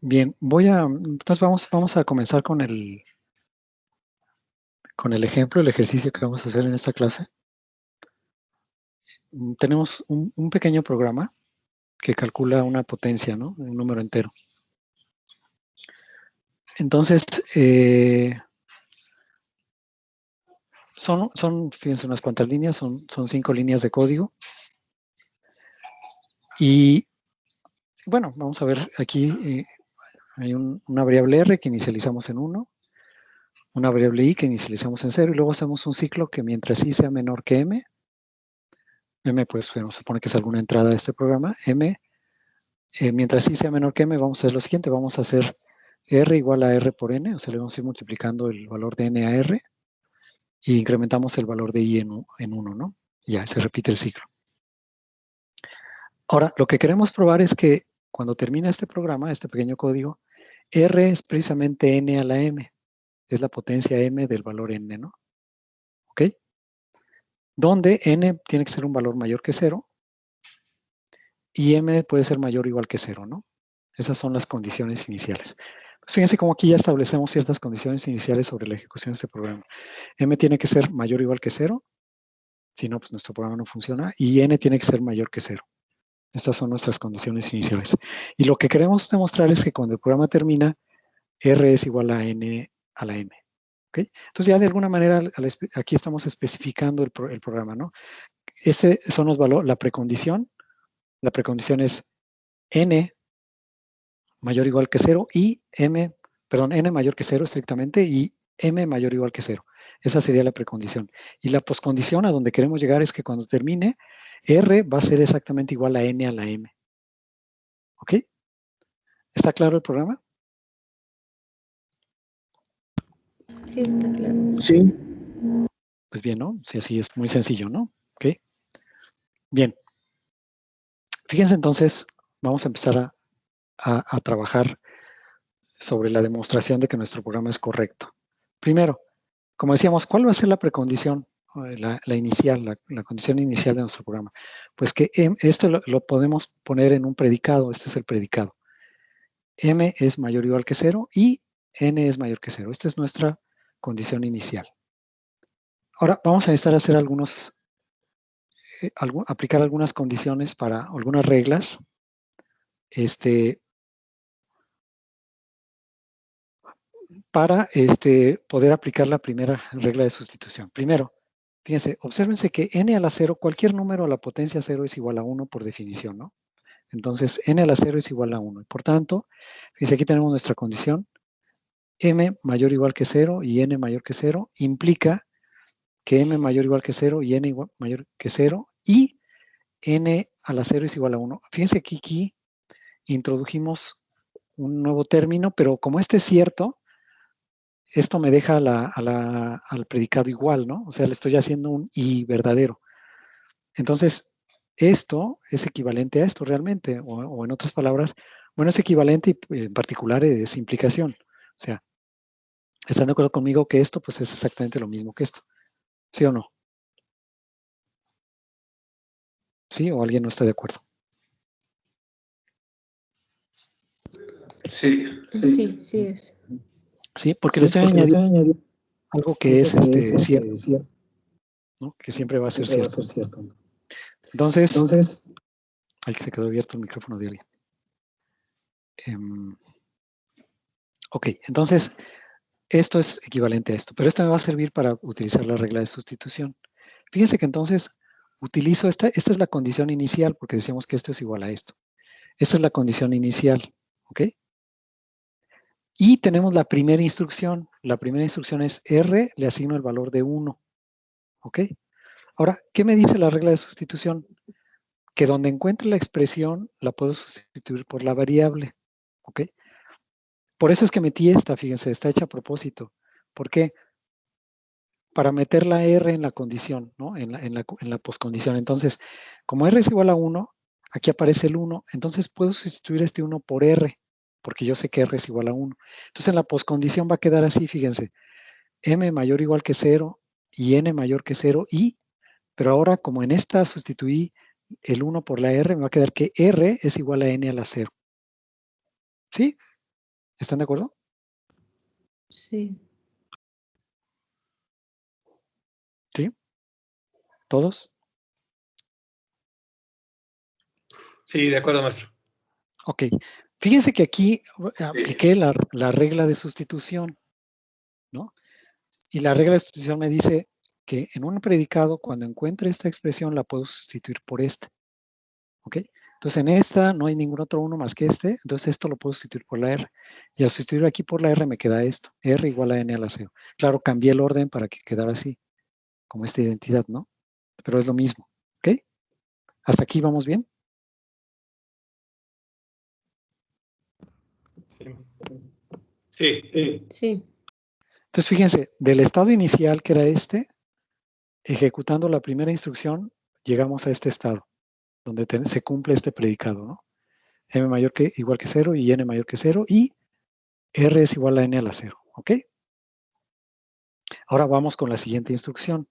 Bien, entonces vamos a comenzar con el ejemplo, el ejercicio que vamos a hacer en esta clase. Tenemos un pequeño programa que calcula una potencia, ¿no? Un número entero. Entonces, fíjense, unas cuantas líneas, son 5 líneas de código. Y bueno, vamos a ver aquí, hay una variable R que inicializamos en 1, una variable I que inicializamos en 0, y luego hacemos un ciclo que mientras I sea menor que M, pues se supone que es alguna entrada de este programa, mientras I sea menor que M, vamos a hacer lo siguiente, vamos a hacer R igual a R por N, o sea, le vamos a ir multiplicando el valor de N a R, y incrementamos el valor de I en 1, ¿no? Ya, se repite el ciclo. Ahora, lo que queremos probar es que cuando termina este programa, este pequeño código, R es precisamente N a la M, es la potencia M del valor N, ¿no? ¿Ok? Donde N tiene que ser un valor mayor que 0, y M puede ser mayor o igual que 0, ¿no? Esas son las condiciones iniciales. Pues fíjense cómo aquí ya establecemos ciertas condiciones iniciales sobre la ejecución de este programa. M tiene que ser mayor o igual que 0, si no, pues nuestro programa no funciona, y N tiene que ser mayor que 0. Estas son nuestras condiciones iniciales. Y lo que queremos demostrar es que cuando el programa termina, R es igual a N a la M. ¿Okay? Entonces ya de alguna manera aquí estamos especificando el programa, ¿no? Son los valores, la precondición. La precondición es N mayor o igual que 0 y N mayor que 0 estrictamente, y M mayor o igual que 0. Esa sería la precondición. Y la poscondición a donde queremos llegar es que cuando termine, R va a ser exactamente igual a N a la M. ¿Ok? ¿Está claro el programa? Sí, está claro. Sí. Pues bien, ¿no? Sí, así es muy sencillo, ¿no? ¿Ok? Bien. Fíjense entonces, vamos a empezar a trabajar sobre la demostración de que nuestro programa es correcto. Primero, como decíamos, ¿cuál va a ser la precondición? La inicial, la condición inicial de nuestro programa. Pues que esto lo podemos poner en un predicado. Este es el predicado. M es mayor o igual que 0 y N es mayor que 0. Esta es nuestra condición inicial. Ahora vamos a necesitar hacer aplicar algunas condiciones para algunas reglas. Para poder aplicar la primera regla de sustitución. Primero, fíjense, obsérvense que n a la 0, cualquier número a la potencia 0 es igual a 1 por definición, ¿no? Entonces, n a la 0 es igual a 1. Por tanto, fíjense, aquí tenemos nuestra condición. M mayor o igual que 0 y n mayor que 0 implica que m mayor o igual que 0 y n mayor que 0 y n a la 0 es igual a 1. Fíjense que aquí introdujimos un nuevo término, pero como este es cierto, esto me deja al predicado igual, ¿no? O sea, le estoy haciendo un y verdadero. Entonces, esto es equivalente a esto realmente, o en otras palabras, bueno, es equivalente y en particular es implicación. O sea, ¿están de acuerdo conmigo que esto pues es exactamente lo mismo que esto? ¿Sí o no? ¿Sí? ¿O alguien no está de acuerdo? Sí es. Sí, porque le estoy añadiendo algo que es cierto, ¿no? Que siempre va a ser cierto. Entonces, ahí se quedó abierto el micrófono de alguien. Ok, entonces, esto es equivalente a esto, pero esto me va a servir para utilizar la regla de sustitución. Fíjense que entonces utilizo esta es la condición inicial, porque decíamos que esto es igual a esto. Esta es la condición inicial, ¿ok? Y tenemos la primera instrucción. La primera instrucción es R, le asigno el valor de 1, ¿ok? Ahora, ¿qué me dice la regla de sustitución? Que donde encuentre la expresión, la puedo sustituir por la variable, ¿ok? Por eso es que metí esta, fíjense, está hecha a propósito. ¿Por qué? Para meter la R en la condición, ¿no? En la poscondición. Entonces, como R es igual a 1, aquí aparece el 1, entonces puedo sustituir este 1 por R, porque yo sé que R es igual a 1. Entonces, en la poscondición va a quedar así, fíjense, M mayor o igual que 0 y N mayor que 0, pero ahora como en esta sustituí el 1 por la R, me va a quedar que R es igual a N a la 0. ¿Sí? ¿Están de acuerdo? Sí. ¿Sí? ¿Todos? Sí, de acuerdo, maestro. Ok. Fíjense que aquí Sí. apliqué la regla de sustitución, ¿no? Y la regla de sustitución me dice que en un predicado, cuando encuentre esta expresión, la puedo sustituir por esta. ¿Ok? Entonces, en esta no hay ningún otro uno más que este, entonces esto lo puedo sustituir por la R. Y al sustituir aquí por la R me queda esto, R igual a N a la 0. Claro, cambié el orden para que quedara así, como esta identidad, ¿no? Pero es lo mismo, ¿ok? ¿Hasta aquí vamos bien? Sí. Sí. Sí. Entonces, fíjense, del estado inicial, que era este, ejecutando la primera instrucción, llegamos a este estado, donde se cumple este predicado, ¿no? M mayor que igual que 0 y N mayor que 0 y R es igual a N a la 0, ¿ok? Ahora vamos con la siguiente instrucción.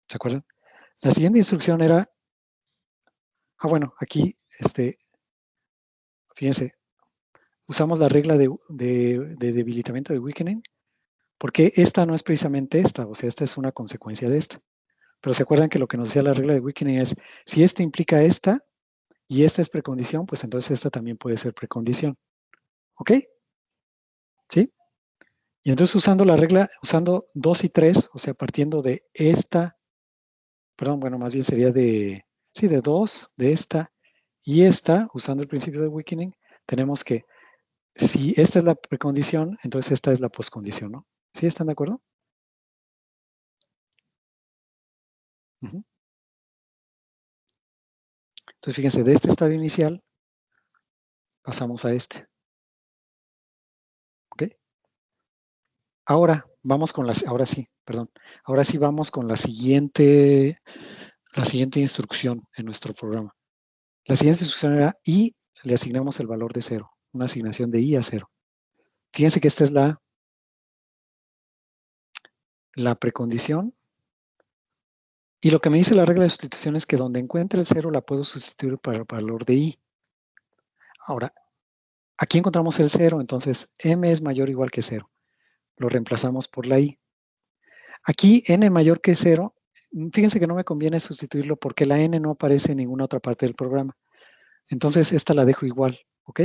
¿Se acuerdan? La siguiente instrucción era, bueno, aquí, fíjense, usamos la regla de debilitamiento de weakening, porque esta no es precisamente esta, o sea, esta es una consecuencia de esta. Pero se acuerdan que lo que nos decía la regla de weakening es, si esta implica esta y esta es precondición, pues entonces esta también puede ser precondición. ¿Ok? ¿Sí? Y entonces usando la regla, usando 2 y 3, o sea, partiendo de esta, perdón, bueno, más bien sería de 2, de esta y esta, usando el principio de weakening, tenemos que, si esta es la precondición, entonces esta es la poscondición, ¿no? ¿Sí están de acuerdo? Uh-huh. Entonces, fíjense, de este estado inicial pasamos a este. ¿Ok? Ahora vamos con ahora sí, perdón. Ahora sí vamos con la siguiente instrucción en nuestro programa. La siguiente instrucción era I, le asignamos el valor de 0, una asignación de I a 0. Fíjense que esta es la precondición. Y lo que me dice la regla de sustitución es que donde encuentre el 0 la puedo sustituir para el valor de I. Ahora, aquí encontramos el 0, entonces M es mayor o igual que 0. Lo reemplazamos por la I. Aquí N mayor que 0, fíjense que no me conviene sustituirlo porque la N no aparece en ninguna otra parte del programa. Entonces esta la dejo igual, ¿ok?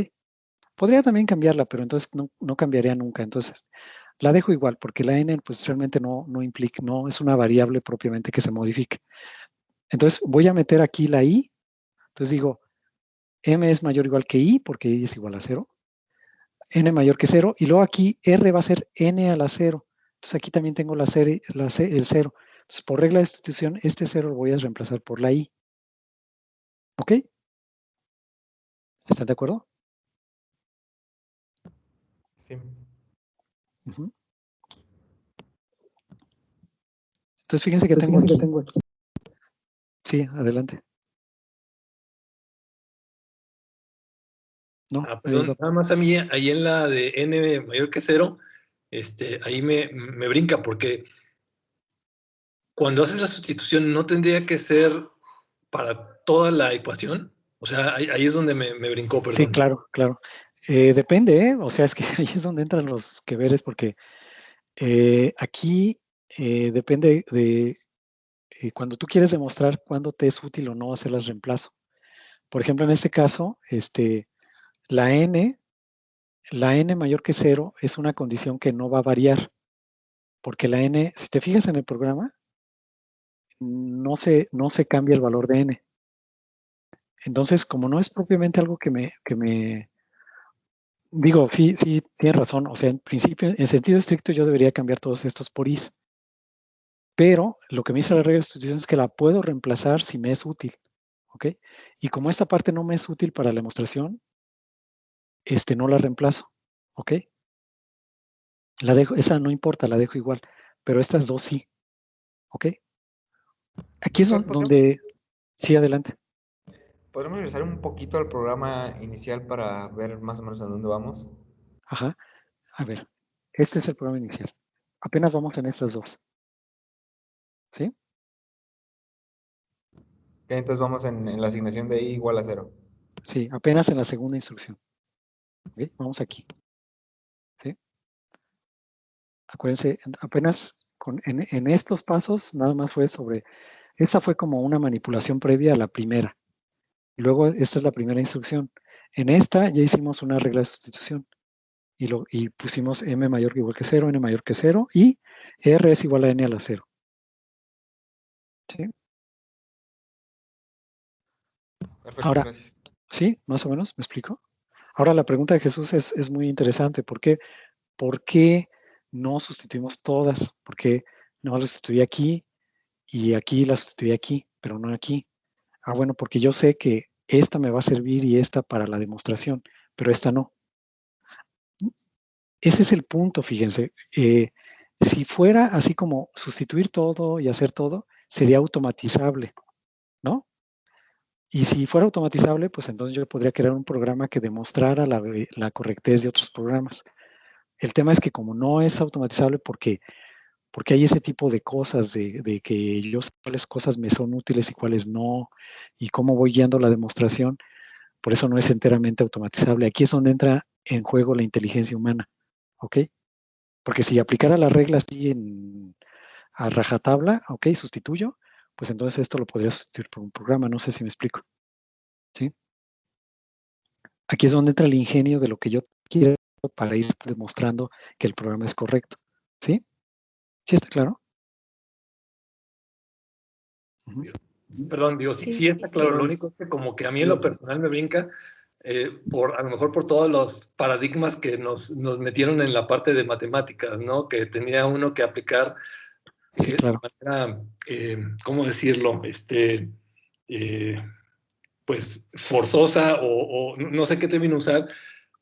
Podría también cambiarla, pero entonces no cambiaría nunca. Entonces la dejo igual porque la N pues realmente no implica, no es una variable propiamente que se modifique. Entonces voy a meter aquí la I. Entonces digo, M es mayor o igual que I porque I es igual a 0. N mayor que 0. Y luego aquí R va a ser N a la 0. Entonces aquí también tengo el 0. Entonces por regla de sustitución, este 0 lo voy a reemplazar por la I. ¿Ok? ¿Están de acuerdo? Sí. Uh-huh. Entonces fíjense que tengo aquí. Sí, adelante. No, perdón, nada más a mí, ahí en la de N mayor que 0, ahí me brinca porque cuando haces la sustitución no tendría que ser para toda la ecuación. O sea, ahí es donde me brincó, perdón. Sí, claro. Depende, ¿eh? O sea, es que ahí es donde entran los que veres porque aquí depende de cuando tú quieres demostrar cuándo te es útil o no hacerlas reemplazo. Por ejemplo, en este caso, la N mayor que 0 es una condición que no va a variar, porque la N, si te fijas en el programa, no se cambia el valor de N. Entonces, como no es propiamente algo que me digo, sí, tienes razón. O sea, en principio, en sentido estricto, yo debería cambiar todos estos por is. Pero lo que me dice la regla de sustitución es que la puedo reemplazar si me es útil. ¿Ok? Y como esta parte no me es útil para la demostración, no la reemplazo. ¿Ok? La dejo, esa no importa, la dejo igual. Pero estas dos sí. ¿Ok? Aquí es donde... Sí, adelante. ¿Podremos regresar un poquito al programa inicial para ver más o menos a dónde vamos? Ajá. A ver, este es el programa inicial. Apenas vamos en estas dos. ¿Sí? Entonces vamos en la asignación de I igual a 0. Sí, apenas en la segunda instrucción. ¿Ok? Vamos aquí. Acuérdense, apenas en estos pasos nada más fue sobre, esta fue como una manipulación previa a la primera. Luego esta es la primera instrucción. En esta ya hicimos una regla de sustitución y pusimos m mayor que igual que 0, n mayor que 0 y r es igual a n a la 0. ¿Sí? Perfecto, Ahora, gracias. ¿sí? Más o menos, ¿me explico? Ahora la pregunta de Jesús es muy interesante. ¿Por qué no sustituimos todas? ¿Por qué no la sustituí aquí y aquí la sustituí aquí, pero no aquí? Ah, bueno, porque yo sé que esta me va a servir y esta para la demostración, pero esta no. Ese es el punto, fíjense. Si fuera así como sustituir todo y hacer todo, sería automatizable, ¿no? Y si fuera automatizable, pues entonces yo podría crear un programa que demostrara la correctez de otros programas. El tema es que como no es automatizable porque hay ese tipo de cosas, de que yo sé cuáles cosas me son útiles y cuáles no, y cómo voy guiando la demostración, por eso no es enteramente automatizable. Aquí es donde entra en juego la inteligencia humana, ¿ok? Porque si aplicara la regla así a rajatabla, ¿ok? Sustituyo, pues entonces esto lo podría sustituir por un programa, no sé si me explico, ¿sí? Aquí es donde entra el ingenio de lo que yo quiero para ir demostrando que el programa es correcto, ¿sí? ¿Sí está claro? Uh-huh. Perdón, digo, sí, sí está claro. Lo único es que como que a mí en lo personal me brinca, a lo mejor por todos los paradigmas que nos metieron en la parte de matemáticas, ¿no? Que tenía uno que aplicar Sí, claro. de manera, ¿cómo decirlo? Pues forzosa o no sé qué término usar,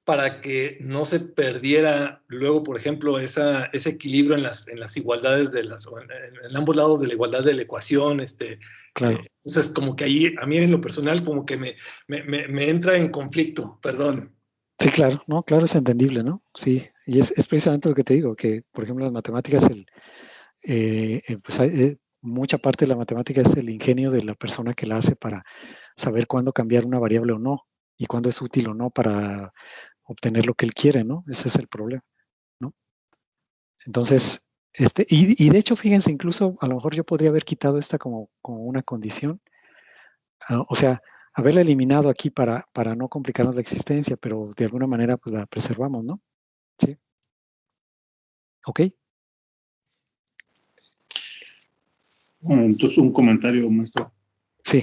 para que no se perdiera luego, por ejemplo, ese equilibrio en las igualdades en ambos lados de la igualdad de la ecuación. Claro. Entonces, como que ahí, a mí en lo personal, como que me entra en conflicto, perdón. Sí, claro, no, claro, es entendible, ¿no? Sí, y es precisamente lo que te digo, que por ejemplo las matemáticas, pues mucha parte de la matemática es el ingenio de la persona que la hace para saber cuándo cambiar una variable o no, y cuándo es útil o no para obtener lo que él quiere, ¿no? Ese es el problema, ¿no? Entonces, y de hecho, fíjense, incluso a lo mejor yo podría haber quitado esta como una condición, o sea, haberla eliminado aquí para no complicarnos la existencia, pero de alguna manera pues la preservamos, ¿no? Sí. ¿Ok? Bueno, entonces un comentario, maestro. Sí.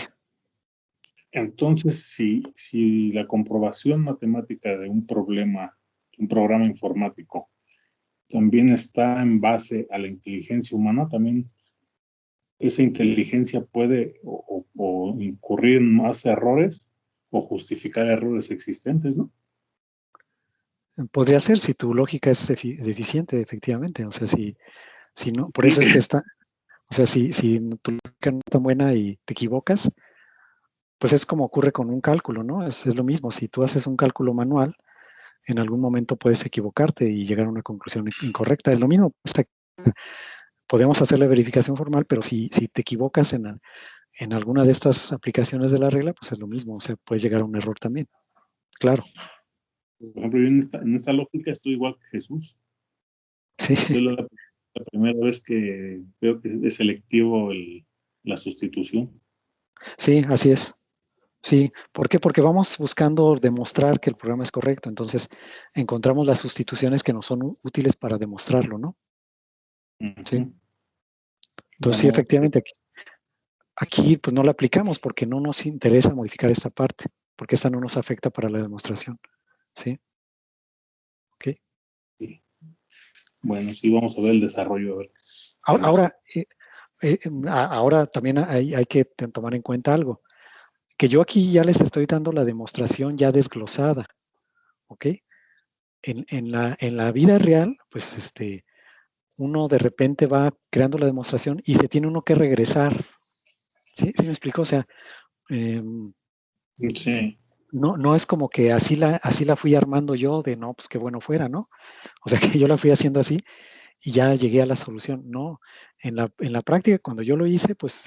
Entonces, si la comprobación matemática de un programa informático, también está en base a la inteligencia humana, también esa inteligencia puede o incurrir en más errores o justificar errores existentes, ¿no? Podría ser si tu lógica es deficiente, efectivamente. O sea, si no, por eso es que está, o sea, si tu lógica no es tan buena y te equivocas, pues es como ocurre con un cálculo, ¿no? Es lo mismo. Si tú haces un cálculo manual, en algún momento puedes equivocarte y llegar a una conclusión incorrecta. Es lo mismo. O sea, podemos hacer la verificación formal, pero si te equivocas en alguna de estas aplicaciones de la regla, pues es lo mismo. O sea, puedes llegar a un error también. Claro. Por ejemplo, yo en esta lógica estoy igual que Jesús. Sí. Es la primera vez que veo que es selectivo la sustitución. Sí, así es. Sí, ¿por qué? Porque vamos buscando demostrar que el programa es correcto. Entonces, encontramos las sustituciones que nos son útiles para demostrarlo, ¿no? Sí. Uh-huh. Entonces, sí, efectivamente, aquí pues no la aplicamos porque no nos interesa modificar esta parte, porque esta no nos afecta para la demostración. ¿Sí? ¿Ok? Sí. Bueno, sí, vamos a ver el desarrollo. A ver. Ahora también hay que tomar en cuenta algo, que yo aquí ya les estoy dando la demostración ya desglosada, ¿ok? En la vida real, pues uno de repente va creando la demostración y se tiene uno que regresar. ¿Sí? ¿Sí me explico? O sea, Sí. no es como que así la fui armando yo de no, pues qué bueno fuera, ¿no? O sea, que yo la fui haciendo así y ya llegué a la solución. No, en la práctica, cuando yo lo hice, pues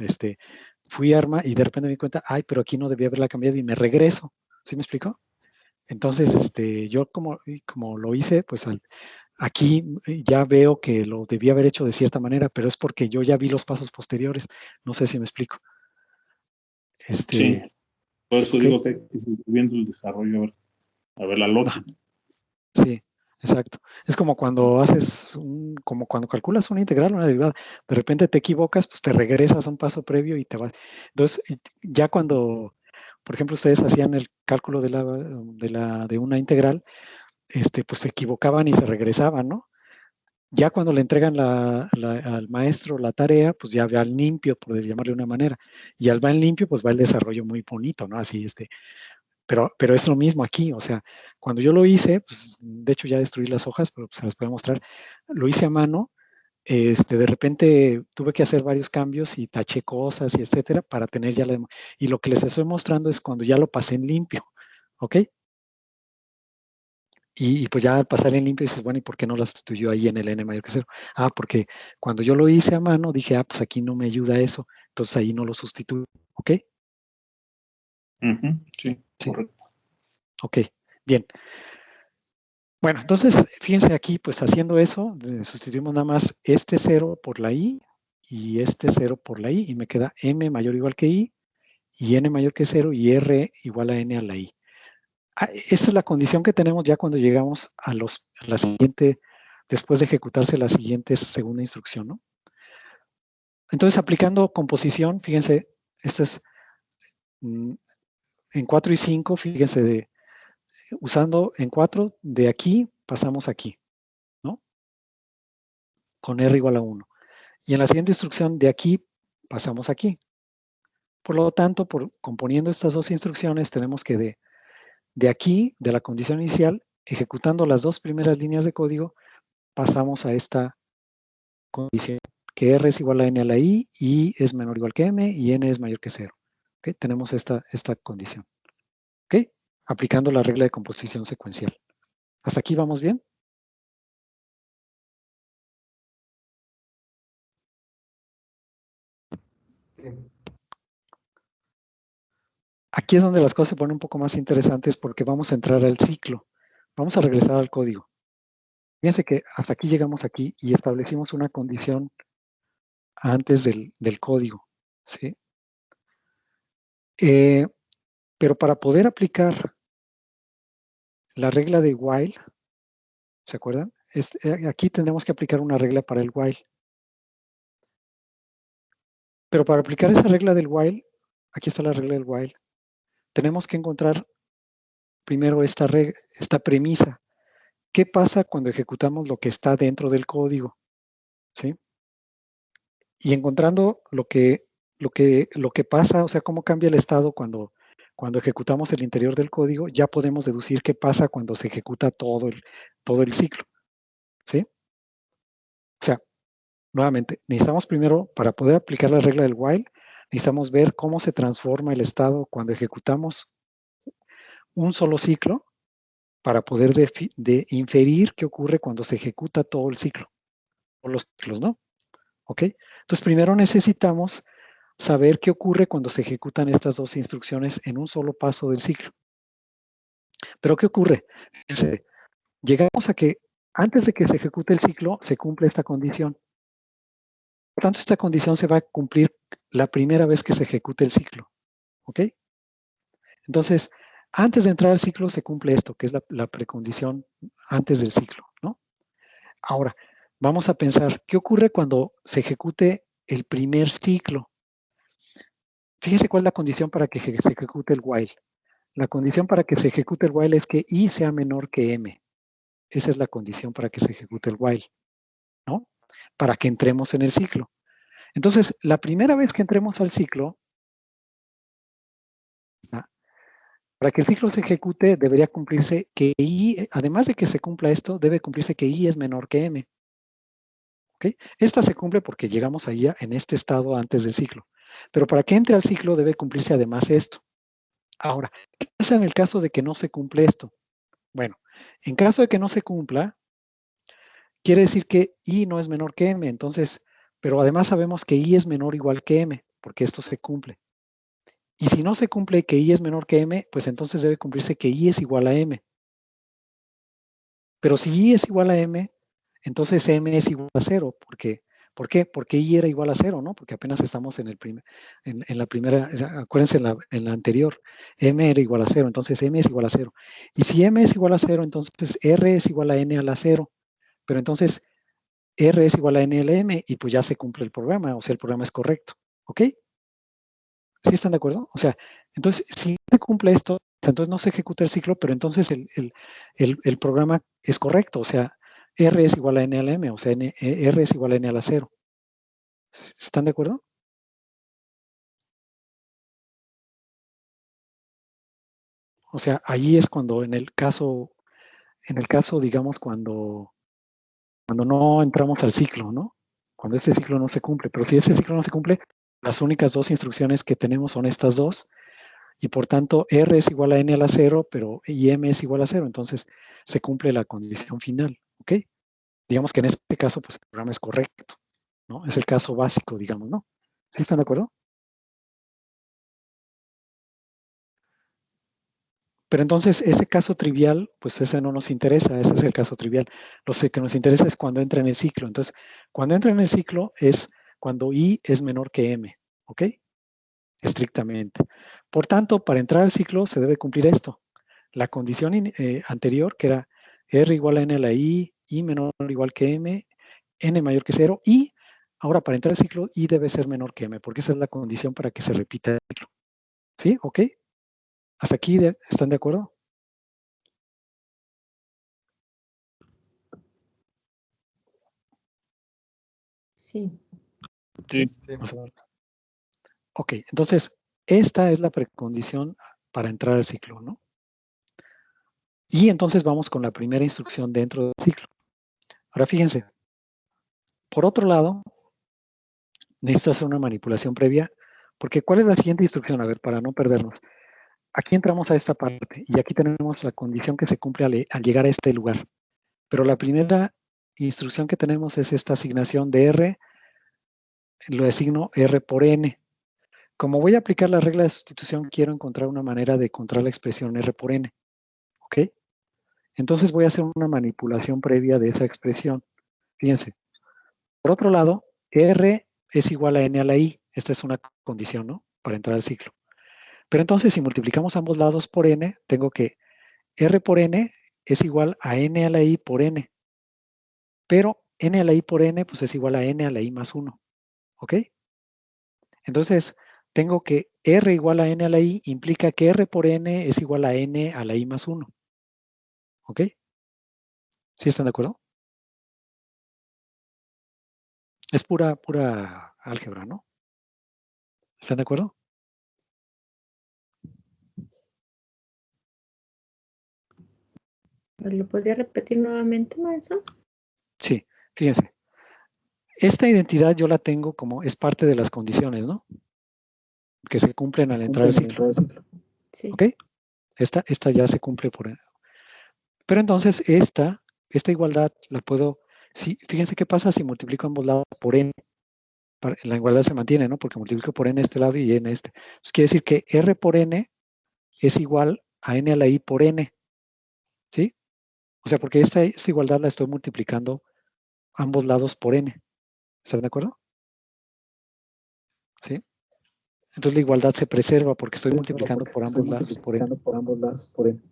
fui arma y de repente me di cuenta, ay, pero aquí no debía haberla cambiado y me regreso. ¿Sí me explico? Entonces, yo como lo hice, pues Aquí ya veo que lo debí haber hecho de cierta manera, pero es porque yo ya vi los pasos posteriores. No sé si me explico. Sí, por eso ok. digo que hay que ir viendo el desarrollo, a ver la lógica. Sí, exacto. Es como cuando como cuando calculas una integral, una derivada, de repente te equivocas, pues te regresas a un paso previo y te vas. Entonces, ya cuando, por ejemplo, ustedes hacían el cálculo de una integral, pues se equivocaban y se regresaban, ¿no? Ya cuando le entregan al maestro la tarea, pues ya va al limpio, por llamarle de una manera. Y al va en limpio, pues va el desarrollo muy bonito, ¿no? Así, pero es lo mismo aquí, o sea, cuando yo lo hice, pues de hecho ya destruí las hojas, pero pues, se las puedo mostrar, lo hice a mano, de repente tuve que hacer varios cambios y taché cosas y etcétera para tener ya la... Y lo que les estoy mostrando es cuando ya lo pasé en limpio, ¿ok? Y pues ya al pasar en limpio dices, bueno, ¿y por qué no la sustituyó ahí en el n mayor que 0? Ah, porque cuando yo lo hice a mano dije, pues aquí no me ayuda eso, entonces ahí no lo sustituyo, ¿ok? Sí, correcto. Ok, bien. Bueno, entonces, fíjense aquí, pues haciendo eso, sustituimos nada más este 0 por la i y este 0 por la i y me queda m mayor o igual que i y n mayor que 0 y r igual a n a la i. Esa es la condición que tenemos ya cuando llegamos a la siguiente, después de ejecutarse la siguiente segunda instrucción, ¿no? Entonces, aplicando composición, fíjense, esto es en 4 y 5, fíjense, usando en 4, de aquí pasamos aquí, ¿no? Con r igual a 1. Y en la siguiente instrucción, de aquí pasamos aquí. Por lo tanto, componiendo estas dos instrucciones, tenemos que de aquí, de la condición inicial, ejecutando las dos primeras líneas de código, pasamos a esta condición, que r es igual a n a la i, y es menor o igual que m, y n es mayor que 0. ¿Okay? Tenemos esta condición. ¿Okay? Aplicando la regla de composición secuencial. ¿Hasta aquí vamos bien? Sí. Aquí es donde las cosas se ponen un poco más interesantes porque vamos a entrar al ciclo. Vamos a regresar al código. Fíjense que hasta aquí llegamos aquí y establecimos una condición antes del código, ¿sí? Pero para poder aplicar la regla de while, ¿se acuerdan? Aquí tenemos que aplicar una regla para el while. Pero para aplicar esa regla del while, aquí está la regla del while, tenemos que encontrar primero esta premisa. ¿Qué pasa cuando ejecutamos lo que está dentro del código? ¿Sí? Y encontrando lo que pasa, o sea, cómo cambia el estado cuando ejecutamos el interior del código, ya podemos deducir qué pasa cuando se ejecuta todo el ciclo. ¿Sí? O sea, nuevamente, necesitamos primero, para poder aplicar la regla del while, necesitamos ver cómo se transforma el estado cuando ejecutamos un solo ciclo para poder inferir qué ocurre cuando se ejecuta todo el ciclo, o los ciclos, ¿no? ¿Ok? Entonces, primero necesitamos saber qué ocurre cuando se ejecutan estas dos instrucciones en un solo paso del ciclo. Pero ¿qué ocurre? Fíjense, llegamos a que antes de que se ejecute el ciclo, se cumple esta condición. Por tanto, esta condición se va a cumplir la primera vez que se ejecute el ciclo. ¿Ok? Entonces, antes de entrar al ciclo se cumple esto, que es la precondición antes del ciclo, ¿no? Ahora, vamos a pensar, ¿qué ocurre cuando se ejecute el primer ciclo? Fíjense cuál es la condición para que se ejecute el while. La condición para que se ejecute el while es que i sea menor que m. Esa es la condición para que se ejecute el while, ¿no? Para que entremos en el ciclo. Entonces, la primera vez que entremos al ciclo, para que el ciclo se ejecute, debería cumplirse que i, además de que se cumpla esto, debe cumplirse que i es menor que m. ¿Ok? Esta se cumple porque llegamos ahí en este estado antes del ciclo. Pero para que entre al ciclo debe cumplirse además esto. Ahora, ¿qué pasa en el caso de que no se cumple esto? Bueno, en caso de que no se cumpla, quiere decir que i no es menor que m, entonces, pero además sabemos que i es menor o igual que m, porque esto se cumple. Y si no se cumple que i es menor que m, pues entonces debe cumplirse que i es igual a m. Pero si i es igual a m, entonces M es igual a 0. ¿Por qué? Porque I era igual a 0, ¿no? Porque apenas estamos en la primera, acuérdense en la anterior, M era igual a 0, entonces M es igual a 0. Y si M es igual a 0, entonces R es igual a N a la 0. Pero entonces R es igual a N a la M y pues ya se cumple el programa, o sea, el programa es correcto. ¿Ok? ¿Sí están de acuerdo? O sea, entonces, si se cumple esto, entonces no se ejecuta el ciclo, pero entonces el programa es correcto. O sea, R es igual a N a la M, o sea, R es igual a N a la 0. ¿Están de acuerdo? O sea, ahí es cuando en el caso, digamos, cuando no entramos al ciclo, ¿no? Cuando ese ciclo no se cumple. Pero si ese ciclo no se cumple, las únicas dos instrucciones que tenemos son estas dos. Y por tanto, R es igual a N a la 0, y M es igual a 0. Entonces, se cumple la condición final. ¿Ok? Digamos que en este caso, pues el programa es correcto, ¿no? Es el caso básico, digamos, ¿no? ¿Sí están de acuerdo? Pero entonces, ese caso trivial, pues ese no nos interesa, ese es el caso trivial. Lo que nos interesa es cuando entra en el ciclo. Entonces, cuando entra en el ciclo es cuando I es menor que M, ¿ok? Estrictamente. Por tanto, para entrar al ciclo se debe cumplir esto. La condición anterior, que era R igual a N a la I menor o igual que M, N mayor que 0, y ahora para entrar al ciclo, I debe ser menor que M, porque esa es la condición para que se repita el ciclo. ¿Sí? ¿Ok? ¿Hasta aquí están de acuerdo? Sí. Sí. Ok, entonces, esta es la precondición para entrar al ciclo, ¿no? Y entonces vamos con la primera instrucción dentro del ciclo. Ahora fíjense, por otro lado, necesito hacer una manipulación previa, porque ¿cuál es la siguiente instrucción? A ver, para no perdernos. Aquí entramos a esta parte y aquí tenemos la condición que se cumple al llegar a este lugar. Pero la primera instrucción que tenemos es esta asignación de R, lo designo R por N. Como voy a aplicar la regla de sustitución, quiero encontrar una manera de encontrar la expresión R por N. ¿Ok? Entonces voy a hacer una manipulación previa de esa expresión. Fíjense. Por otro lado, R es igual a N a la I. Esta es una condición, ¿no? Para entrar al ciclo. Pero entonces, si multiplicamos ambos lados por N, tengo que R por N es igual a N a la I por N. Pero N a la I por N, pues es igual a N a la I más 1. ¿Ok? Entonces, tengo que R igual a N a la I implica que R por N es igual a N a la I más 1. ¿Ok? ¿Sí están de acuerdo? Es pura álgebra, ¿no? ¿Están de acuerdo? ¿Lo podría repetir nuevamente, maestro? Sí, fíjense. Esta identidad yo la tengo como es parte de las condiciones, ¿no? Que se cumplen al entrar al ciclo. Sí. ¿Ok? Esta ya se cumple por... Pero entonces esta igualdad la puedo... fíjense qué pasa si multiplico ambos lados por n. La igualdad se mantiene, ¿no? Porque multiplico por n este lado y n este. Entonces quiere decir que r por n es igual a n a la i por n. ¿Sí? O sea, porque esta igualdad la estoy multiplicando ambos lados por n. ¿Están de acuerdo? ¿Sí? Entonces la igualdad se preserva porque estoy multiplicando por ambos lados por n.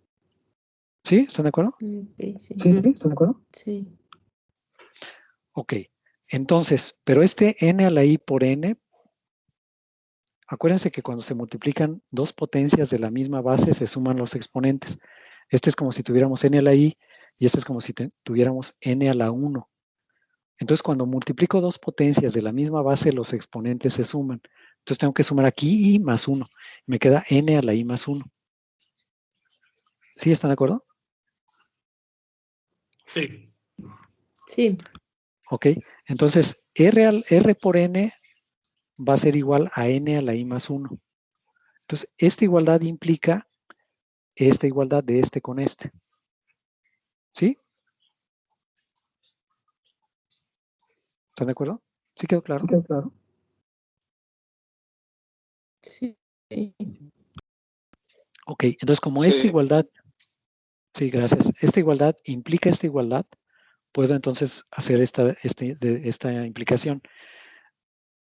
¿Sí? ¿Están de acuerdo? Sí. ¿Sí? ¿Están de acuerdo? Sí. Ok. Entonces, pero este n a la i por n, acuérdense que cuando se multiplican dos potencias de la misma base se suman los exponentes. Este es como si tuviéramos n a la i y este es como si tuviéramos n a la 1. Entonces, cuando multiplico dos potencias de la misma base, los exponentes se suman. Entonces, tengo que sumar aquí i más 1. Me queda n a la i más 1. ¿Sí? ¿Están de acuerdo? Sí. Sí. Ok. Entonces, R por n va a ser igual a n a la i más 1. Entonces, esta igualdad implica esta igualdad de este con este. ¿Sí? ¿Están de acuerdo? ¿Sí quedó claro? Sí. Ok, entonces como Sí. esta igualdad, sí, gracias, esta igualdad implica esta igualdad, puedo entonces hacer esta implicación.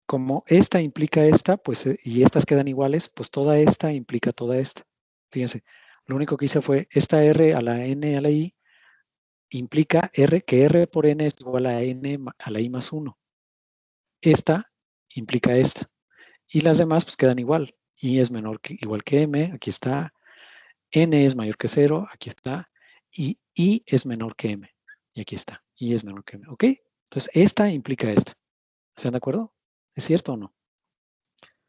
Como esta implica esta, pues, y estas quedan iguales, pues toda esta implica toda esta. Fíjense, lo único que hice fue esta R a la N a la I implica que R por N es igual a N a la I más 1. Esta implica esta. Y las demás pues quedan igual. I es igual que M, aquí está. N es mayor que 0, aquí está. Y I es menor que M, y aquí está. I es menor que M, ¿ok? Entonces, esta implica esta. ¿Están de acuerdo? ¿Es cierto o no?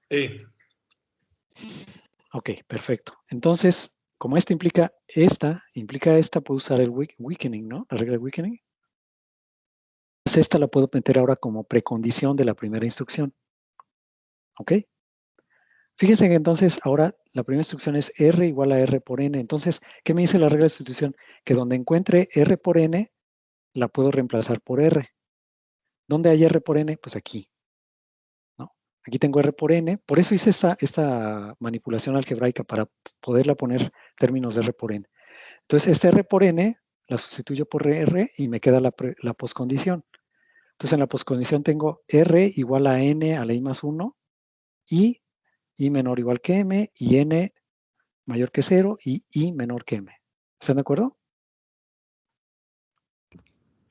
Sí. Ok, perfecto. Entonces, como esta implica esta, puedo usar el weakening, ¿no? La regla de weakening. Pues esta la puedo meter ahora como precondición de la primera instrucción. ¿Ok? Fíjense que entonces ahora la primera instrucción es R igual a R por N. Entonces, ¿qué me dice la regla de sustitución? Que donde encuentre R por N, la puedo reemplazar por R. ¿Dónde hay R por N? Pues aquí. ¿No? Aquí tengo R por N. Por eso hice esta manipulación algebraica para poderla poner términos de R por N. Entonces, esta R por N la sustituyo por R y me queda la poscondición. Entonces, en la poscondición tengo R igual a N a la I más 1 y I menor o igual que M y N mayor que 0 y I menor que M. ¿Están de acuerdo?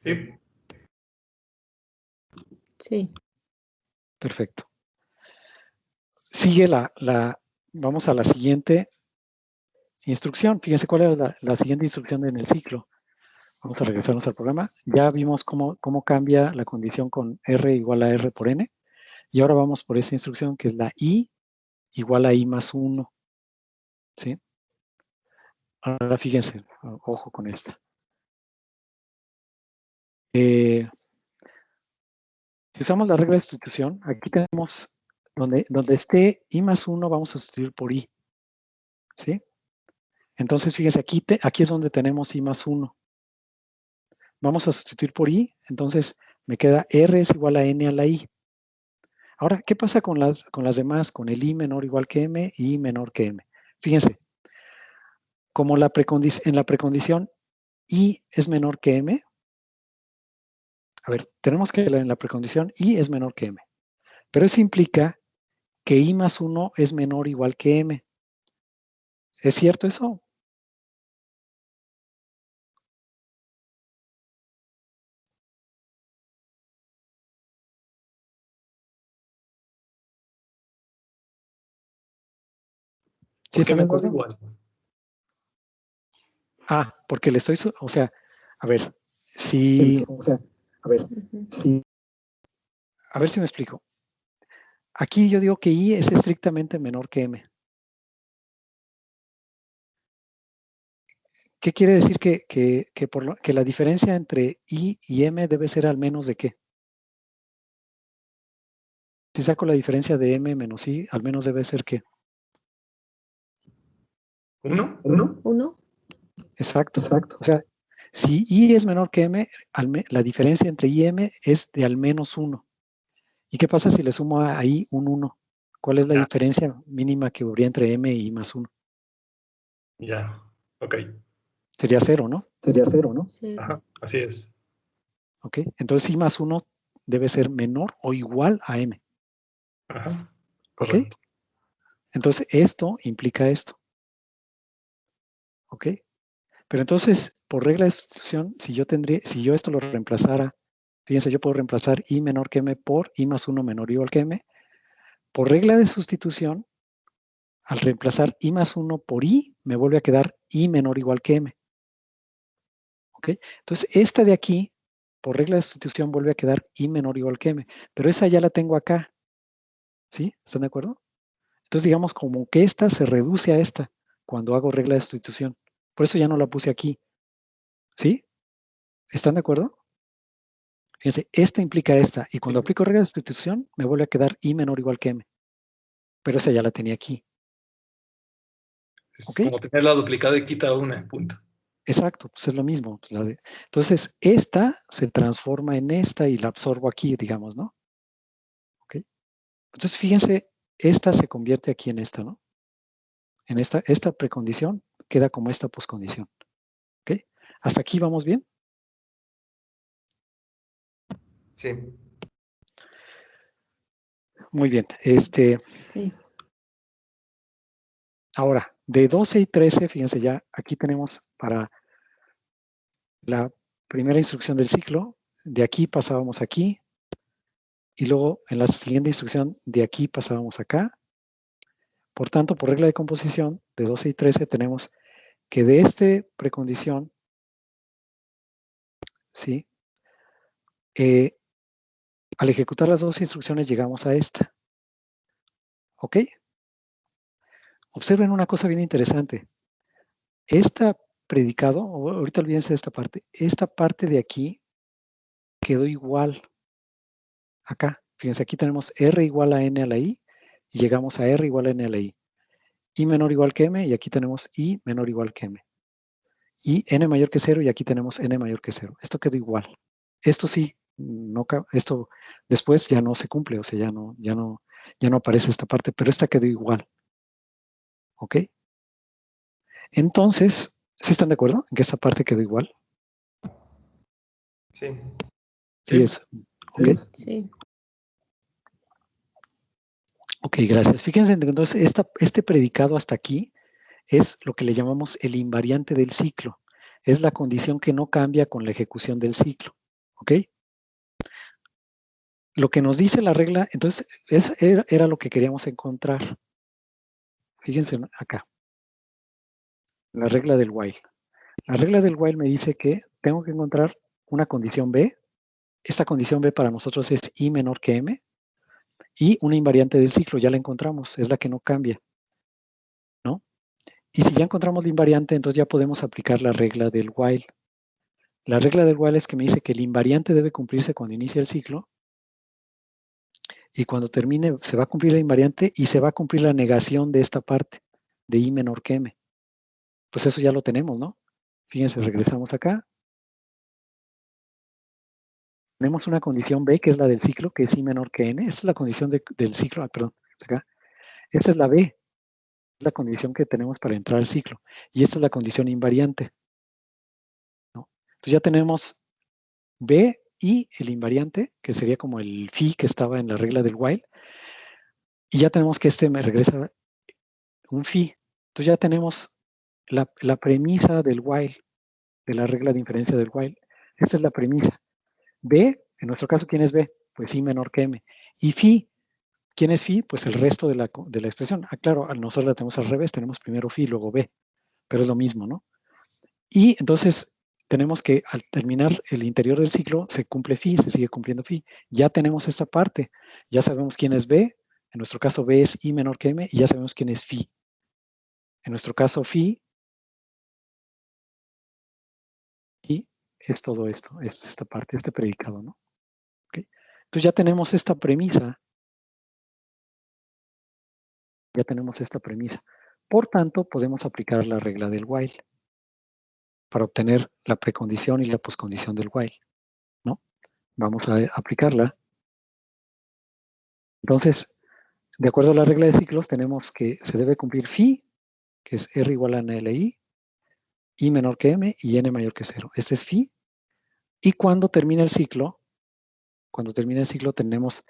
Sí. Sí. Perfecto. Sigue vamos a la siguiente instrucción. Fíjense cuál es la siguiente instrucción en el ciclo. Vamos a regresarnos al programa. Ya vimos cómo cambia la condición con R igual a R por N. Y ahora vamos por esta instrucción que es la I igual a I más 1. ¿Sí? Ahora fíjense, ojo con esta. Si usamos la regla de sustitución, aquí tenemos donde esté I más 1 vamos a sustituir por I. ¿Sí? Entonces, fíjense, aquí es donde tenemos I más 1. Vamos a sustituir por I, entonces me queda R es igual a N a la I. Ahora, ¿qué pasa con las demás? Con el I menor o igual que M y I menor que M. Fíjense, como en la precondición I es menor que M, a ver, tenemos que en la precondición I es menor que M, pero eso implica que I más 1 es menor o igual que M. ¿Es cierto eso? ¿Sí ¿Por qué están de me cosa acuerdo? igual? Ah, porque le estoy, o sea, a ver, si, Ujú. a ver si me explico. Aquí yo digo que I es estrictamente menor que M. ¿Qué quiere decir que la diferencia entre I y M debe ser al menos de qué? Si saco la diferencia de M menos I, al menos debe ser ¿qué? ¿Uno? ¿Uno? Exacto. O sea, si I es menor que M, la diferencia entre I y M es de al menos 1. ¿Y qué pasa si le sumo a I un 1? ¿Cuál es la Ya. diferencia mínima que habría entre M y I más 1? Ya. Ok. Sería 0, ¿no? Sí. Ajá. Así es. ¿Ok? Entonces I más 1 debe ser menor o igual a M. Ajá. ¿Ok? Correcto. Entonces esto implica esto. ¿Ok? Pero entonces, por regla de sustitución, si yo esto lo reemplazara, fíjense, yo puedo reemplazar I menor que M por I más 1 menor o igual que M. Por regla de sustitución, al reemplazar I más 1 por I, me vuelve a quedar I menor o igual que M. ¿Ok? Entonces, esta de aquí, por regla de sustitución, vuelve a quedar I menor o igual que M. Pero esa ya la tengo acá. ¿Sí? ¿Están de acuerdo? Entonces, digamos, como que esta se reduce a esta cuando hago regla de sustitución. Por eso ya no la puse aquí. ¿Sí? ¿Están de acuerdo? Fíjense, esta implica esta. Y cuando Sí. aplico regla de sustitución, me vuelve a quedar I menor o igual que M. Pero esa ya la tenía aquí. Es ¿Ok? como tener la duplicada y quita una, punto. Exacto, pues es lo mismo. Entonces, esta se transforma en esta y la absorbo aquí, digamos, ¿no? ¿Ok? Entonces, fíjense, esta se convierte aquí en esta, ¿no? En esta precondición queda como esta poscondición. ¿Ok? ¿Hasta aquí vamos bien? Sí. Muy bien. Sí. Ahora, de 12 y 13, fíjense ya, aquí tenemos para la primera instrucción del ciclo, de aquí pasábamos aquí, y luego en la siguiente instrucción de aquí pasábamos acá. Por tanto, por regla de composición, de 12 y 13 tenemos que de esta precondición, ¿sí? Al ejecutar las dos instrucciones llegamos a esta. ¿Ok? Observen una cosa bien interesante. Esta predicado, ahorita olvídense de esta parte de aquí quedó igual acá. Fíjense, aquí tenemos R igual a N a la I y llegamos a R igual a N a la I. I menor igual que M y aquí tenemos I menor igual que M. Y N mayor que 0 y aquí tenemos N mayor que 0. Esto quedó igual. Esto sí, esto después ya no se cumple, o sea, ya no aparece esta parte, pero esta quedó igual. ¿Ok? Entonces, ¿sí están de acuerdo en que esta parte quedó igual? Sí. Sí, eso. ¿Ok? Sí. Ok, gracias. Fíjense, entonces, este predicado hasta aquí es lo que le llamamos el invariante del ciclo. Es la condición que no cambia con la ejecución del ciclo. ¿Ok? Lo que nos dice la regla, entonces, era lo que queríamos encontrar. Fíjense acá. La regla del while. La regla del while me dice que tengo que encontrar una condición B. Esta condición B para nosotros es I menor que M. Y una invariante del ciclo, ya la encontramos, es la que no cambia. ¿No? Y si ya encontramos la invariante, entonces ya podemos aplicar la regla del while. La regla del while es que me dice que el invariante debe cumplirse cuando inicia el ciclo y cuando termine se va a cumplir la invariante y se va a cumplir la negación de esta parte, de I menor que M. Pues eso ya lo tenemos, ¿no? Fíjense, regresamos acá. Tenemos una condición B, que es la del ciclo, que es I menor que N. Esta es la condición del ciclo, perdón, acá. Esta es la B, es la condición que tenemos para entrar al ciclo. Y esta es la condición invariante, ¿no? Entonces ya tenemos B y el invariante, que sería como el phi que estaba en la regla del while. Y ya tenemos que me regresa un phi. Entonces ya tenemos la premisa del while, de la regla de inferencia del while. Esa es la premisa. B, en nuestro caso, ¿quién es B? Pues I menor que M. Y phi, ¿quién es phi? Pues el resto de la expresión. Ah, claro, nosotros la tenemos al revés, tenemos primero phi, luego B, pero es lo mismo, ¿no? Y entonces tenemos que al terminar el interior del ciclo se cumple phi, se sigue cumpliendo phi. Ya tenemos esta parte, ya sabemos quién es B, en nuestro caso B es I menor que M y ya sabemos quién es phi. En nuestro caso phi y es todo esto, es esta parte, este predicado, ¿no? ¿Okay? Entonces ya tenemos esta premisa. Ya tenemos esta premisa. Por tanto, podemos aplicar la regla del while para obtener la precondición y la poscondición del while, ¿no? Vamos a aplicarla. Entonces, de acuerdo a la regla de ciclos, tenemos que se debe cumplir phi, que es R igual a NLI, I menor que M y N mayor que 0. Este es phi. Y cuando termina el ciclo, tenemos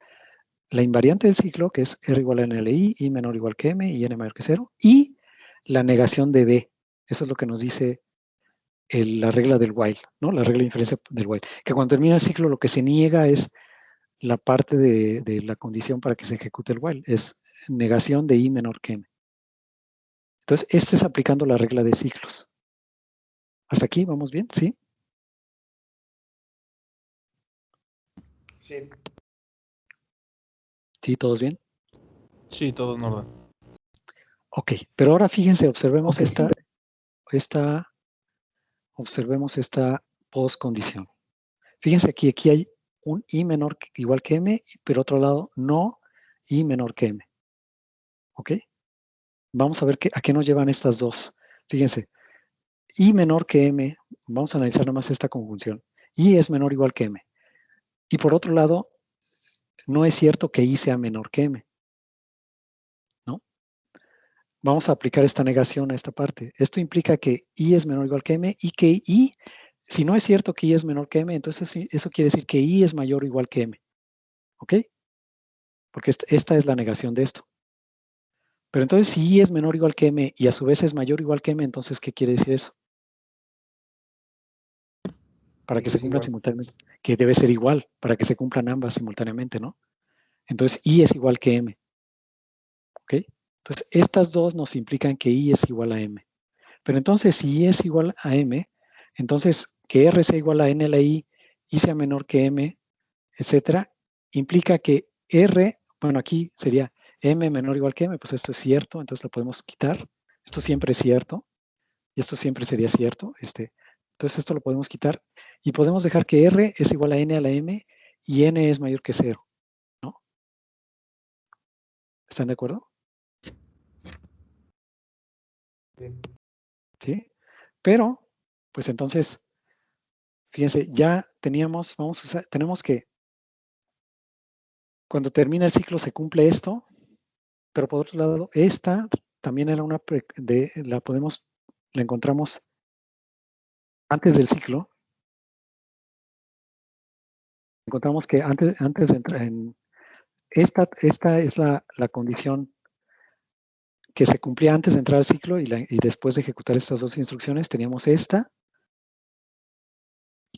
la invariante del ciclo, que es R igual a NLI, I menor igual que M y N mayor que 0, y la negación de B. Eso es lo que nos dice la regla del while, ¿no? La regla de inferencia del while. Que cuando termina el ciclo lo que se niega es la parte de la condición para que se ejecute el while. Es negación de I menor que M. Entonces, este es aplicando la regla de ciclos. ¿Hasta aquí vamos bien? ¿Sí? Sí. ¿Sí? ¿Todos bien? Sí, todo en orden. Ok, pero ahora fíjense, observemos Ok, observemos esta postcondición. Fíjense aquí hay un I menor igual que M, pero otro lado no I menor que M. ¿Ok? Vamos a ver a qué nos llevan estas dos. Fíjense, I menor que M, vamos a analizar nomás esta conjunción. I es menor o igual que M. Y por otro lado, no es cierto que I sea menor que M. ¿No? Vamos a aplicar esta negación a esta parte. Esto implica que I es menor o igual que M y que I si no es cierto que I es menor que M, entonces eso quiere decir que I es mayor o igual que M. ¿Ok? Porque esta es la negación de esto. Pero entonces, si I es menor o igual que M y a su vez es mayor o igual que M, entonces, ¿qué quiere decir eso? Para que se cumplan simultáneamente. Que debe ser igual, para que se cumplan ambas simultáneamente, ¿no? Entonces, I es igual que M. ¿Ok? Entonces, estas dos nos implican que I es igual a M. Pero entonces, si I es igual a M, entonces, que R sea igual a N a la I sea menor que M, etcétera, implica que R, bueno, aquí sería M menor o igual que M, pues esto es cierto, entonces lo podemos quitar. Esto siempre es cierto, y esto siempre sería cierto. Entonces esto lo podemos quitar, y podemos dejar que R es igual a N a la M, y N es mayor que 0, ¿no? ¿Están de acuerdo? ¿Sí? Pero, pues entonces, fíjense, ya teníamos, tenemos que, cuando termina el ciclo se cumple esto, pero por otro lado, esta también era la encontramos antes del ciclo. Encontramos que antes de entrar en, esta es la condición que se cumplía antes de entrar al ciclo, y después de ejecutar estas dos instrucciones teníamos esta,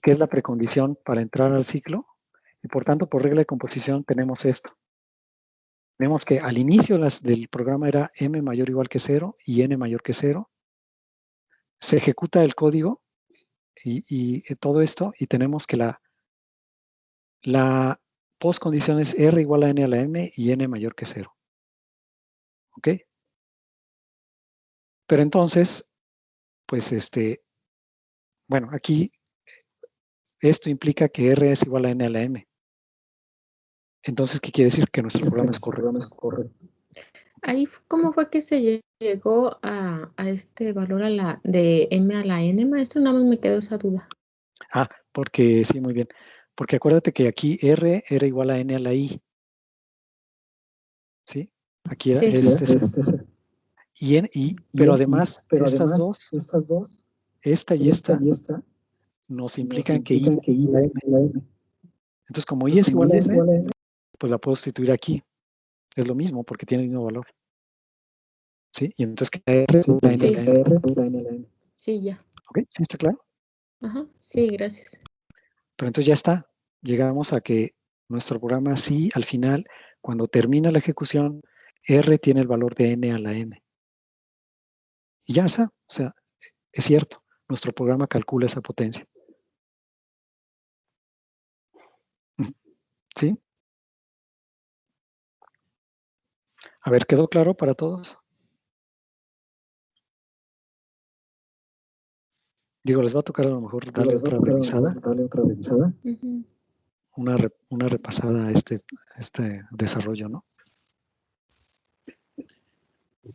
que es la precondición para entrar al ciclo, y por tanto, por regla de composición, tenemos esto. Tenemos que al inicio del programa era M mayor o igual que 0 y N mayor que 0. Se ejecuta el código y todo esto, y tenemos que la postcondición es R igual a N a la M y N mayor que 0. ¿Ok? Pero entonces, pues bueno, aquí esto implica que R es igual a N a la M. Entonces, ¿qué quiere decir? Que nuestro programa es correcto. Ahí, ¿cómo fue que se llegó a este valor de M a la N, maestro? Nada más me quedó esa duda. Ah, porque sí, muy bien. Porque acuérdate que aquí R era igual a N a la I. ¿Sí? Aquí era pero además, estas dos, esta y esta, nos implican que I es igual a M. Entonces, como I es igual a M, pues la puedo sustituir aquí. Es lo mismo, porque tiene el mismo valor. ¿Sí? Y entonces queda R igual a N a la M. Sí, ya. ¿Ok? ¿Sí está claro? Ajá, sí, gracias. Pero entonces ya está. Llegamos a que nuestro programa sí, al final, cuando termina la ejecución, R tiene el valor de N a la M. Y ya está. O sea, es cierto. Nuestro programa calcula esa potencia. ¿Sí? A ver, ¿quedó claro para todos? Digo, les va a tocar a lo mejor darle otra revisada. Ujú. Una repasada a este desarrollo, ¿no?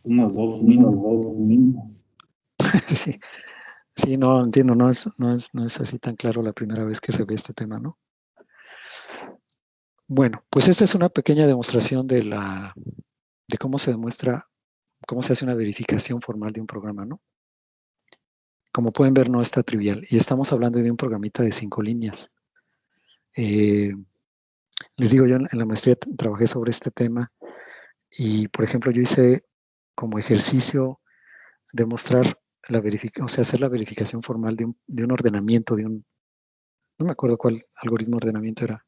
Unas dos mínimo. Sí. Sí, no entiendo, no es así tan claro la primera vez que se ve este tema, ¿no? Bueno, pues esta es una pequeña demostración de cómo se demuestra, cómo se hace una verificación formal de un programa, ¿no? Como pueden ver, no está trivial. Y estamos hablando de un programita de 5 líneas. Les digo, yo en la maestría trabajé sobre este tema y, por ejemplo, yo hice como ejercicio demostrar hacer la verificación formal de un ordenamiento, no me acuerdo cuál algoritmo de ordenamiento era.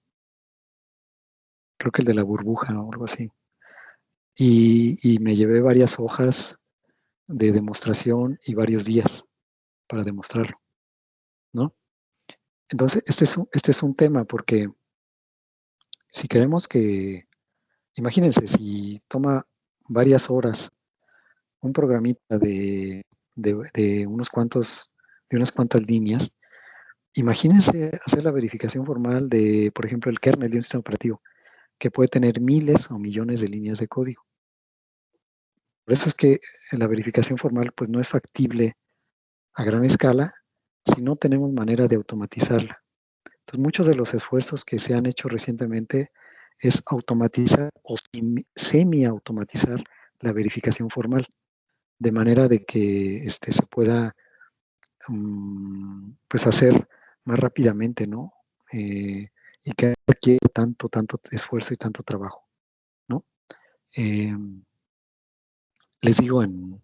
Creo que el de la burbuja o algo así. Y me llevé varias hojas de demostración y varios días para demostrarlo, ¿no? Entonces, este es un tema porque si queremos imagínense, si toma varias horas un programita de unas cuantas líneas, imagínense hacer la verificación formal de, por ejemplo, el kernel de un sistema operativo, que puede tener miles o millones de líneas de código. Por eso es que la verificación formal pues no es factible a gran escala si no tenemos manera de automatizarla. Entonces, muchos de los esfuerzos que se han hecho recientemente es automatizar o semi-automatizar la verificación formal, de manera de que se pueda pues hacer más rápidamente, ¿no? Y que requiere tanto esfuerzo y tanto trabajo, ¿no? Les digo, en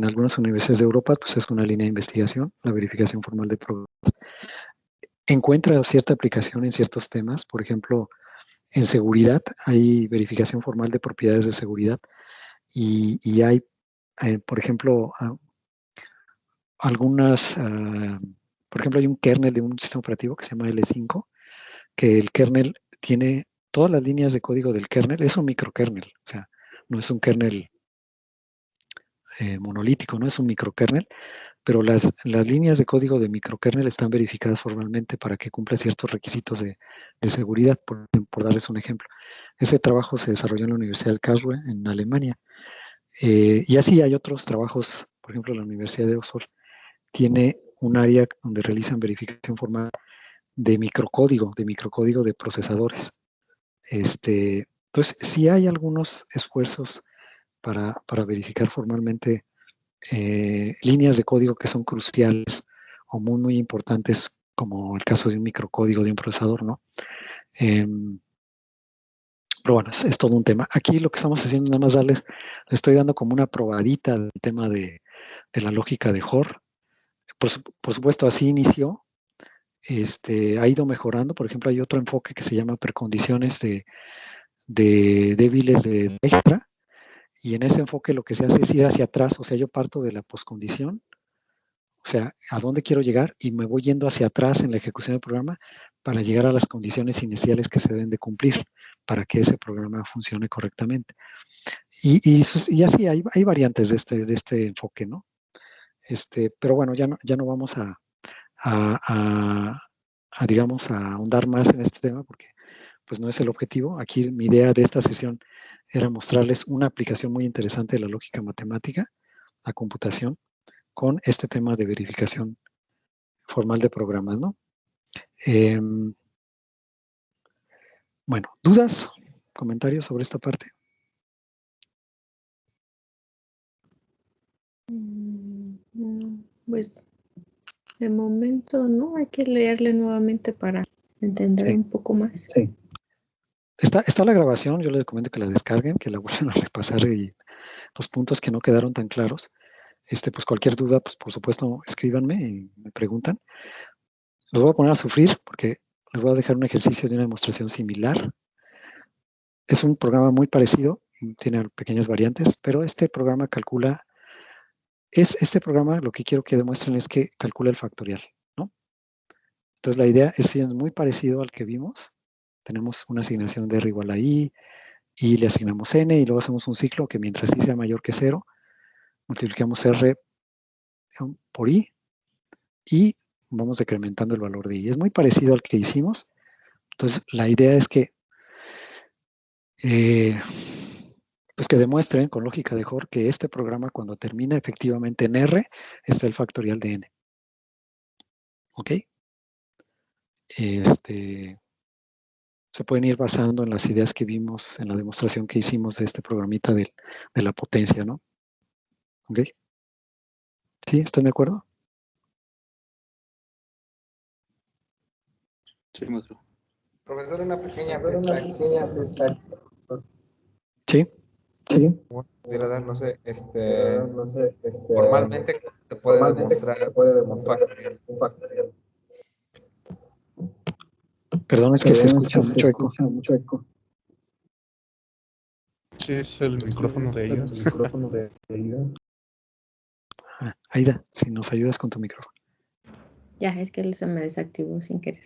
algunas universidades de Europa, pues es una línea de investigación, la verificación formal de programas. Encuentra cierta aplicación en ciertos temas, por ejemplo, en seguridad hay verificación formal de propiedades de seguridad y hay, por ejemplo, algunas, por ejemplo, hay un kernel de un sistema operativo que se llama L5, que el kernel tiene todas las líneas de código del kernel, es un microkernel, o sea, no es un kernel monolítico, no es un microkernel, pero las líneas de código de microkernel están verificadas formalmente para que cumpla ciertos requisitos de seguridad, por darles un ejemplo. Ese trabajo se desarrolló en la Universidad del Karlsruhe, en Alemania, y así hay otros trabajos, por ejemplo, la Universidad de Oxford tiene un área donde realizan verificación formal de microcódigo de procesadores. Entonces, sí hay algunos esfuerzos para verificar formalmente líneas de código que son cruciales o muy importantes, como el caso de un microcódigo de un procesador, ¿no? Pero bueno, es todo un tema. Aquí lo que estamos haciendo, nada más les estoy dando como una probadita del tema de la lógica de Hoare. Por supuesto, así inició. Ha ido mejorando. Por ejemplo, hay otro enfoque que se llama precondiciones de débiles de Dijkstra. Y en ese enfoque lo que se hace es ir hacia atrás. O sea, yo parto de la poscondición, o sea, a dónde quiero llegar y me voy yendo hacia atrás en la ejecución del programa para llegar a las condiciones iniciales que se deben de cumplir para que ese programa funcione correctamente. Y así hay variantes de este enfoque, ¿no? Pero bueno, ya no vamos digamos, a ahondar más en este tema porque pues no es el objetivo. Aquí mi idea de esta sesión era mostrarles una aplicación muy interesante de la lógica matemática, la computación, con este tema de verificación formal de programas, ¿no? Bueno, ¿dudas? ¿Comentarios sobre esta parte? Pues de momento no, hay que leerle nuevamente para entender un poco más. Sí. Está la grabación, yo les recomiendo que la descarguen, que la vuelvan a repasar y los puntos que no quedaron tan claros. Pues cualquier duda, pues por supuesto, escríbanme y me preguntan. Los voy a poner a sufrir porque les voy a dejar un ejercicio de una demostración similar. Es un programa muy parecido, tiene pequeñas variantes, pero este programa calcula, lo que quiero que demuestren es que calcula el factorial, ¿no? Entonces la idea es muy parecido al que vimos. Tenemos una asignación de R igual a I, y le asignamos N, y luego hacemos un ciclo que mientras I sea mayor que 0, multiplicamos R por I, y vamos decrementando el valor de I. Es muy parecido al que hicimos. Entonces, la idea es que pues que demuestren con lógica de Hoare que este programa, cuando termina efectivamente en R, está el factorial de N. ¿Ok? Se pueden ir basando en las ideas que vimos en la demostración que hicimos de este programita de la potencia, ¿no? ¿Ok? ¿Sí? ¿Están de acuerdo? Sí, maestro. Profesor, una pequeña pista. Sí. Sí. Pudiera dar, no sé, formalmente se puede demostrar un factorial. Perdón, es que se escucha mucho eco. Sí, es el micrófono de Aida. Aida, si nos ayudas con tu micrófono. Ya, es que se me desactivó sin querer.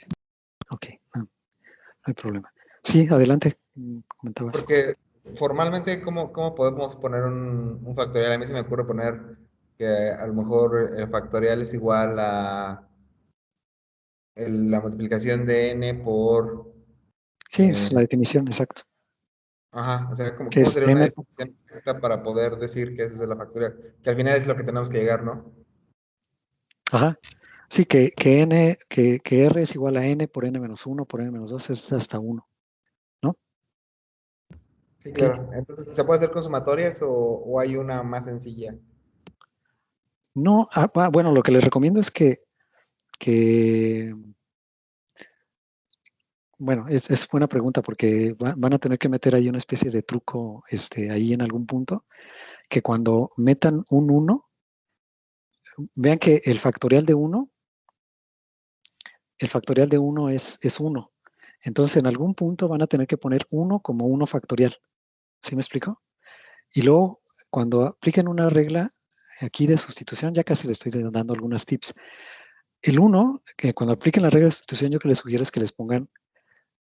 Ok, no hay problema. Sí, adelante, comentabas. Porque formalmente, ¿cómo podemos poner un factorial? A mí se me ocurre poner que a lo mejor el factorial es igual a la multiplicación de n por... Sí, es la definición, exacto. Ajá, o sea, ¿cómo Que es sería una n. definición exacta para poder decir que esa es la factorial? Que al final es lo que tenemos que llegar, ¿no? Ajá. Sí, que R es igual a n por n menos 1 por n menos 2 es hasta 1, ¿no? Sí, claro. Entonces, ¿se puede hacer con sumatorias o hay una más sencilla? No, bueno, lo que les recomiendo es que bueno, es buena pregunta porque van a tener que meter ahí una especie de truco ahí en algún punto, que cuando metan un 1, vean que el factorial de 1 es 1. Entonces, en algún punto van a tener que poner 1 como 1 factorial. ¿Sí me explico? Y luego, cuando apliquen una regla aquí de sustitución, ya casi les estoy dando algunos tips. El 1, que cuando apliquen la regla de sustitución, yo que les sugiero es que les pongan,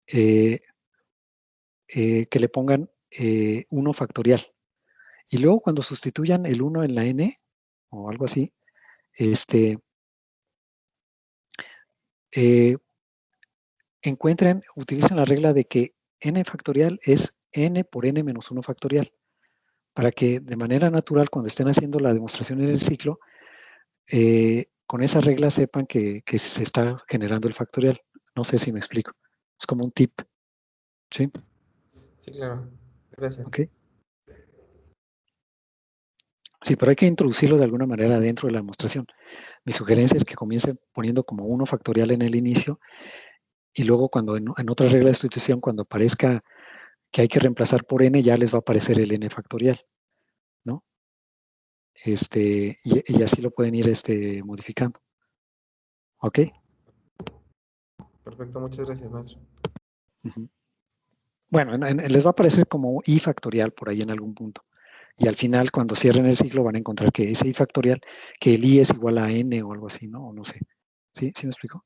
que le pongan 1 factorial. Y luego, cuando sustituyan el 1 en la n, o algo así, utilicen la regla de que n factorial es n por n menos 1 factorial, para que de manera natural, cuando estén haciendo la demostración en el ciclo, con esa regla sepan que se está generando el factorial. No sé si me explico. Es como un tip. ¿Sí? Sí, claro. Gracias. Ok. Sí, pero hay que introducirlo de alguna manera dentro de la demostración. Mi sugerencia es que comiencen poniendo como 1 factorial en el inicio y luego cuando en otra regla de sustitución, cuando aparezca que hay que reemplazar por n, ya les va a aparecer el n factorial, ¿no? Y así lo pueden ir modificando. ¿Ok? Perfecto, muchas gracias, maestro. Uh-huh. Bueno, les va a aparecer como i factorial por ahí en algún punto. Y al final, cuando cierren el ciclo, van a encontrar que ese i factorial, que el i es igual a n o algo así, ¿no? O no sé. ¿Sí? ¿Sí me explico?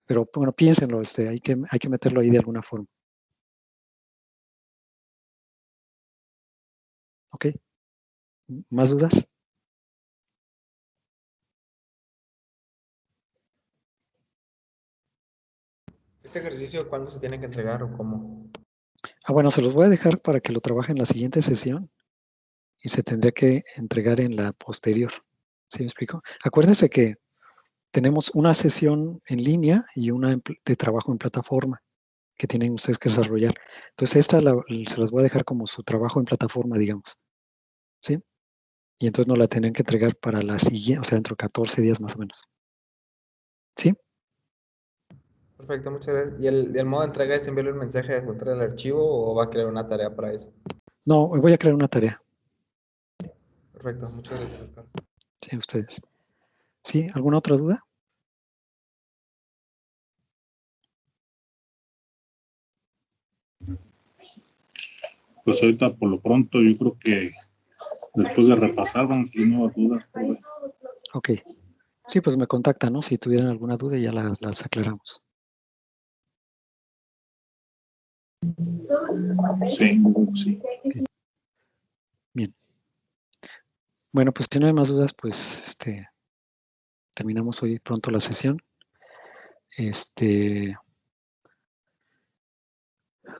Pero bueno, piénsenlo, hay que meterlo ahí de alguna forma. ¿Ok? ¿Más dudas? ¿Este ejercicio cuándo se tiene que entregar o cómo? Bueno, se los voy a dejar para que lo trabajen en la siguiente sesión y se tendría que entregar en la posterior. ¿Sí me explico? Acuérdense que tenemos una sesión en línea y una de trabajo en plataforma que tienen ustedes que desarrollar. Entonces, esta se las voy a dejar como su trabajo en plataforma, digamos. ¿Sí? Y entonces nos la tienen que entregar para la siguiente, o sea, dentro de 14 días más o menos. ¿Sí? Perfecto, muchas gracias. ¿Y el modo de entrega es enviarle un mensaje de encontrar el archivo o va a crear una tarea para eso? No, voy a crear una tarea. Perfecto, muchas gracias, doctor. Sí, ustedes. ¿Sí? ¿Alguna otra duda? Pues ahorita por lo pronto yo creo que después de repasar van a salir nuevas dudas. Ok. Sí, pues me contactan, ¿no? Si tuvieran alguna duda ya las aclaramos. Sí, sí. Okay. Bien. Bueno, pues si no hay más dudas, pues terminamos hoy pronto la sesión.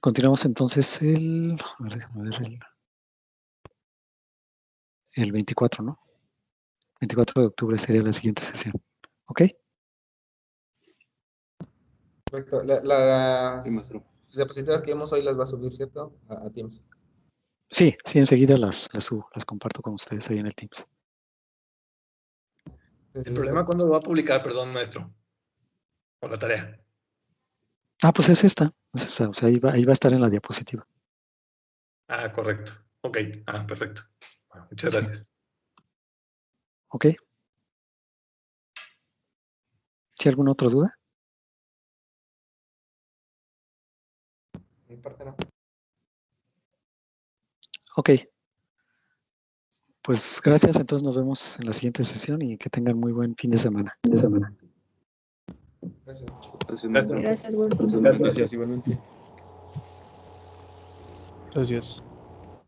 Continuamos entonces el 24, ¿no? 24 de octubre sería la siguiente sesión. ¿Ok? Perfecto. Las Sí, maestro. diapositivas que vimos hoy las va a subir, ¿cierto? A Teams. Sí, enseguida las subo, las comparto con ustedes ahí en el Teams. ¿El problema cuándo lo va a publicar, perdón, maestro? Por la tarea. Pues es esta, o sea, ahí va a estar en la diapositiva. Correcto. Ok, perfecto. Bueno, muchas gracias. Sí. ¿Ok? ¿Sí alguna otra duda? Mi parte no. Ok. Pues gracias, entonces nos vemos en la siguiente sesión y que tengan muy buen fin de semana. Gracias. Gracias, Wilson. Gracias igualmente. Gracias.